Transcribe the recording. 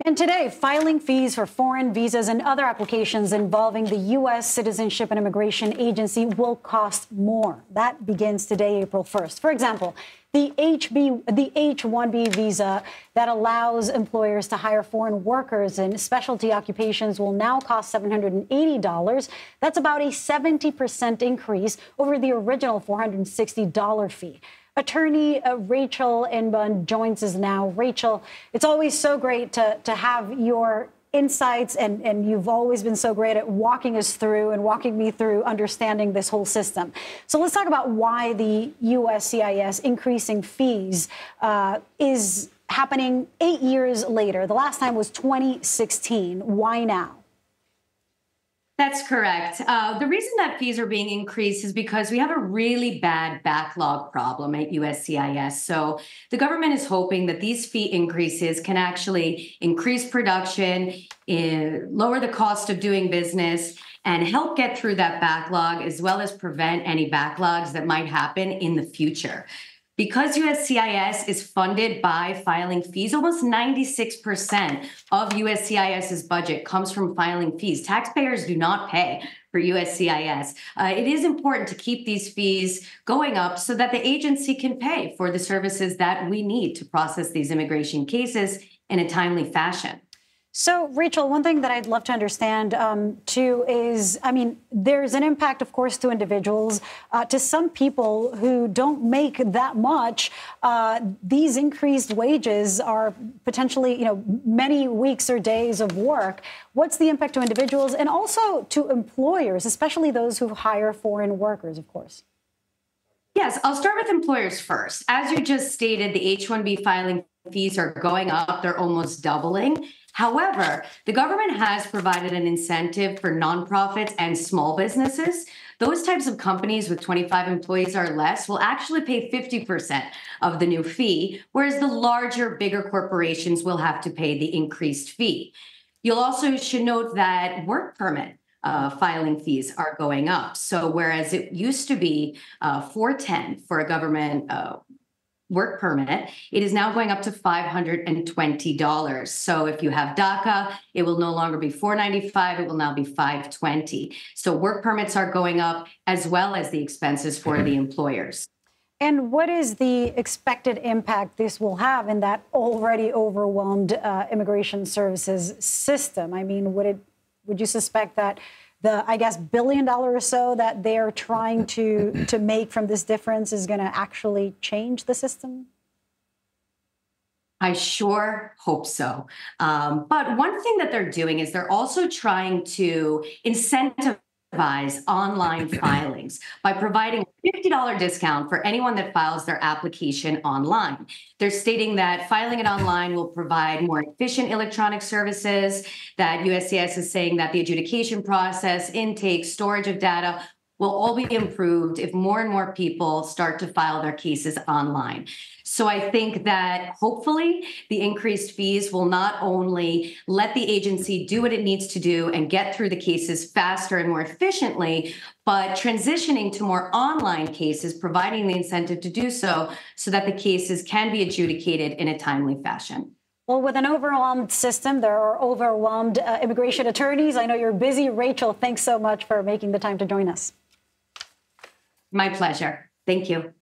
And today, filing fees for foreign visas and other applications involving the U.S. Citizenship and Immigration Agency will cost more. That begins today, April 1st. For example, the H-1B visa that allows employers to hire foreign workers in specialty occupations will now cost $780. That's about a 70% increase over the original $460 fee. Attorney Rachel Einbund joins us now. Rachel, it's always so great to have your insights, and you've always been so great at walking us through and walking me through understanding this whole system. So let's talk about why the USCIS increasing fees is happening 8 years later. The last time was 2016. Why now? That's correct. The reason that fees are being increased is because we have a really bad backlog problem at USCIS. So the government is hoping that these fee increases can actually increase production, lower the cost of doing business, and help get through that backlog, as well as prevent any backlogs that might happen in the future. Because USCIS is funded by filing fees, almost 96% of USCIS's budget comes from filing fees. Taxpayers do not pay for USCIS. It is important to keep these fees going up so that the agency can pay for the services that we need to process these immigration cases in a timely fashion. So, Rachel, one thing that I'd love to understand, too, is, I mean, there's an impact, of course, to individuals. To some people who don't make that much, these increased wages are potentially, many weeks or days of work. What's the impact to individuals and also to employers, especially those who hire foreign workers, of course? Yes, I'll start with employers first. As you just stated, the H-1B filing fees are going up. They're almost doubling. However, the government has provided an incentive for nonprofits and small businesses. Those types of companies with 25 employees or less will actually pay 50% of the new fee, whereas the larger, bigger corporations will have to pay the increased fee. You'll also should note that work permit filing fees are going up. So whereas it used to be $410 for a government work permit, it is now going up to $520. So if you have DACA, it will no longer be $495, it will now be $520. So work permits are going up, as well as the expenses for the employers. And what is the expected impact this will have in that already overwhelmed immigration services system? I mean, would you suspect that the, I guess, $1 billion or so that they're trying to make from this difference is going to actually change the system? I sure hope so. But one thing that they're doing is they're also trying to incentivize online filings by providing a $50 discount for anyone that files their application online. They're stating that filing it online will provide more efficient electronic services, that USCIS is saying that the adjudication process, intake, storage of data will all be improved if more and more people start to file their cases online. So I think that hopefully the increased fees will not only let the agency do what it needs to do and get through the cases faster and more efficiently, but transitioning to more online cases, providing the incentive to do so, so that the cases can be adjudicated in a timely fashion. Well, with an overwhelmed system, there are overwhelmed immigration attorneys. I know you're busy. Rachel, thanks so much for making the time to join us. My pleasure. Thank you.